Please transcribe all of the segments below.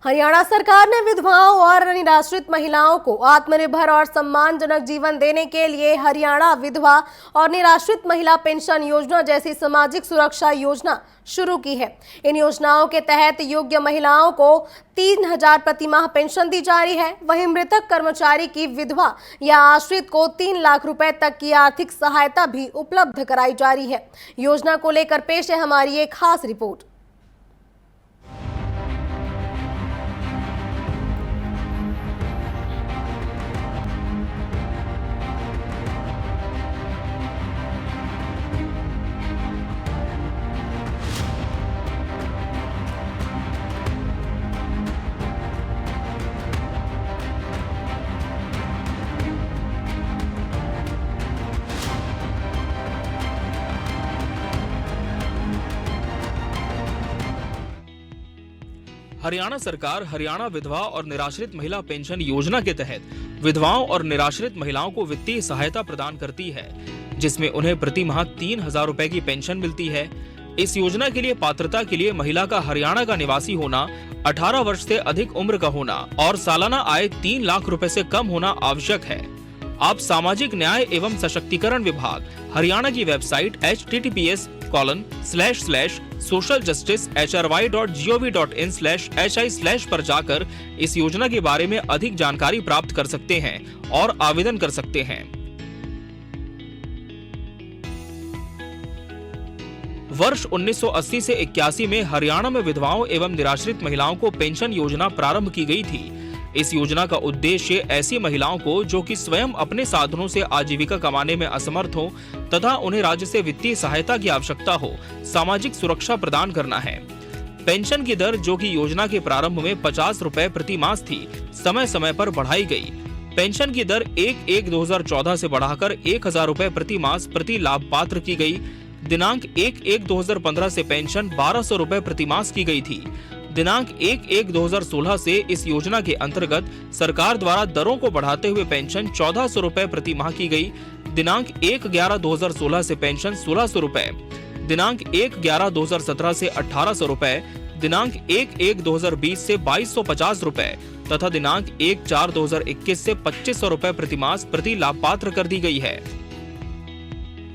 हरियाणा सरकार ने विधवाओं और निराश्रित महिलाओं को आत्मनिर्भर और सम्मानजनक जीवन देने के लिए हरियाणा विधवा और निराश्रित महिला पेंशन योजना जैसी सामाजिक सुरक्षा योजना शुरू की है। इन योजनाओं के तहत योग्य महिलाओं को 3,000 प्रति माह पेंशन दी जा रही है। वहीं मृतक कर्मचारी की विधवा या आश्रित को 3 लाख रुपए तक की आर्थिक सहायता भी उपलब्ध कराई जा रही है। योजना को लेकर पेश है हमारी एक खास रिपोर्ट। हरियाणा सरकार हरियाणा विधवा और निराश्रित महिला पेंशन योजना के तहत विधवाओं और निराश्रित महिलाओं को वित्तीय सहायता प्रदान करती है, जिसमें उन्हें प्रति माह 3,000 रुपए की पेंशन मिलती है। इस योजना के लिए पात्रता के लिए महिला का हरियाणा का निवासी होना, 18 वर्ष से अधिक उम्र का होना और सालाना आय 3 लाख रुपए से कम होना आवश्यक है। आप सामाजिक न्याय एवं सशक्तिकरण विभाग हरियाणा की वेबसाइट https://socialjustice.hry.gov.in/hi/ पर जाकर इस योजना के बारे में अधिक जानकारी प्राप्त कर सकते हैं और आवेदन कर सकते हैं। वर्ष 1980 से 81 में हरियाणा में विधवाओं एवं निराश्रित महिलाओं को पेंशन योजना प्रारंभ की गई थी। इस योजना का उद्देश्य ऐसी महिलाओं को जो कि स्वयं अपने साधनों से आजीविका कमाने में असमर्थ हो तथा उन्हें राज्य से वित्तीय सहायता की आवश्यकता हो, सामाजिक सुरक्षा प्रदान करना है। पेंशन की दर जो कि योजना के प्रारंभ में 50 रुपए प्रति मास थी, समय समय पर बढ़ाई गई। पेंशन की दर 1/1/2014 से बढ़ाकर 1,000 रुपए प्रति मास प्रति लाभ पात्र की गई। दिनांक 1/1/2015 से पेंशन 1,200 रुपए प्रति मास की गई थी। दिनांक 1/1/2016 से इस योजना के अंतर्गत सरकार द्वारा दरों को बढ़ाते हुए पेंशन 1,400 रुपए प्रति माह की गई। दिनांक 1/11/2016 से पेंशन 1,600 रुपए, दिनांक 1/11/2017 से 1,800 रुपए, दिनांक 1/1/2020 से 2,250 रुपए तथा दिनांक 1/4/2021 से 2,500 रुपए प्रति मास प्रति लाभ पात्र कर दी गई है।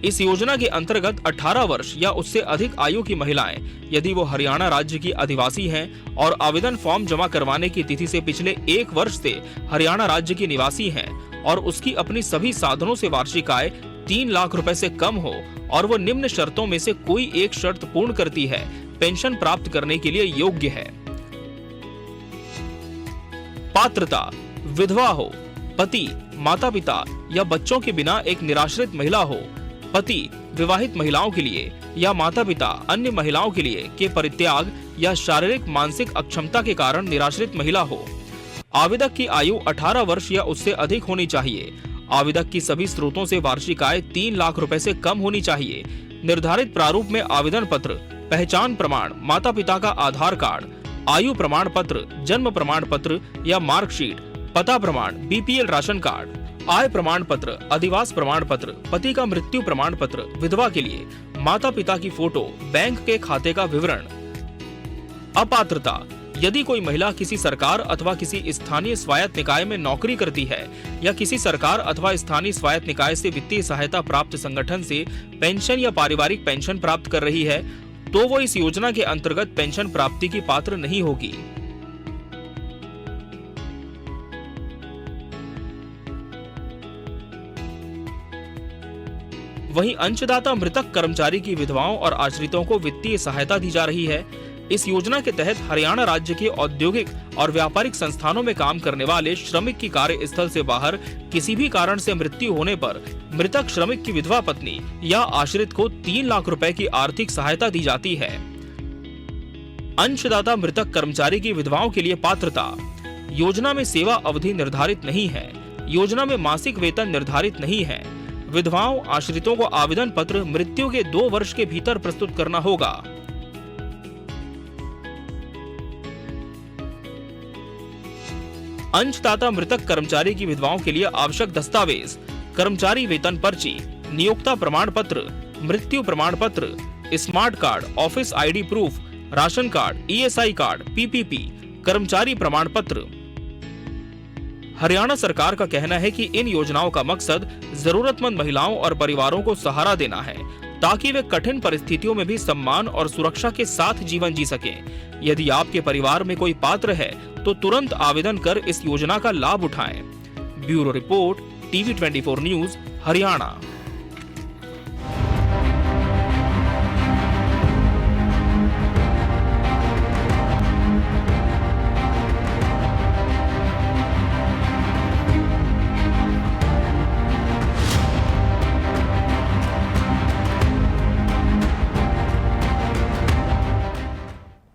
इस योजना के अंतर्गत 18 वर्ष या उससे अधिक आयु की महिलाएं, यदि वो हरियाणा राज्य की अधिवासी हैं और आवेदन फॉर्म जमा करवाने की तिथि से पिछले 1 वर्ष से हरियाणा राज्य की निवासी हैं और उसकी अपनी सभी साधनों से वार्षिक आय 3 लाख रुपए से कम हो और वो निम्न शर्तों में से कोई एक शर्त पूर्ण करती है, पेंशन प्राप्त करने के लिए योग्य है। पात्रता: विधवा हो, पति, माता पिता या बच्चों के बिना एक निराश्रित महिला हो, पति विवाहित महिलाओं के लिए या माता पिता अन्य महिलाओं के लिए के परित्याग या शारीरिक मानसिक अक्षमता के कारण निराश्रित महिला हो। आवेदक की आयु 18 वर्ष या उससे अधिक होनी चाहिए। आवेदक की सभी स्रोतों से वार्षिक आय 3 लाख रुपए से कम होनी चाहिए। निर्धारित प्रारूप में आवेदन पत्र, पहचान प्रमाण, माता पिता का आधार कार्ड, आयु प्रमाण पत्र, जन्म प्रमाण पत्र या मार्कशीट, पता प्रमाण, BPL राशन कार्ड, आय प्रमाण पत्र, अधिवास प्रमाण पत्र, पति का मृत्यु प्रमाण पत्र, विधवा के लिए माता पिता की फोटो, बैंक के खाते का विवरण। अपात्रता: यदि कोई महिला किसी सरकार अथवा किसी स्थानीय स्वायत्त निकाय में नौकरी करती है या किसी सरकार अथवा स्थानीय स्वायत्त निकाय से वित्तीय सहायता प्राप्त संगठन से पेंशन या पारिवारिक पेंशन प्राप्त कर रही है, तो वो इस योजना के अंतर्गत पेंशन प्राप्ति की पात्र नहीं होगी। वहीं अंशदाता मृतक कर्मचारी की विधवाओं और आश्रितों को वित्तीय सहायता दी जा रही है। इस योजना के तहत हरियाणा राज्य के औद्योगिक और व्यापारिक संस्थानों में काम करने वाले श्रमिक की कार्यस्थल से बाहर किसी भी कारण से मृत्यु होने पर मृतक श्रमिक की विधवा पत्नी या आश्रित को 3 लाख रुपए की आर्थिक सहायता दी जाती है। अंशदाता मृतक कर्मचारी की विधवाओं के लिए पात्रता: योजना में सेवा अवधि निर्धारित नहीं है। योजना में मासिक वेतन निर्धारित नहीं है। विधवाओं आश्रितों को आवेदन पत्र मृत्यु के 2 वर्ष के भीतर प्रस्तुत करना होगा। अंशदाता मृतक कर्मचारी की विधवाओं के लिए आवश्यक दस्तावेज: कर्मचारी वेतन पर्ची, नियोक्ता प्रमाण पत्र, मृत्यु प्रमाण पत्र, smart card, office ID proof, ration card, ESI card, PPP, कर्मचारी प्रमाण पत्र। हरियाणा सरकार का कहना है कि इन योजनाओं का मकसद जरूरतमंद महिलाओं और परिवारों को सहारा देना है, ताकि वे कठिन परिस्थितियों में भी सम्मान और सुरक्षा के साथ जीवन जी सकें। यदि आपके परिवार में कोई पात्र है तो तुरंत आवेदन कर इस योजना का लाभ उठाएं। Bureau report, TV24 news, Haryana.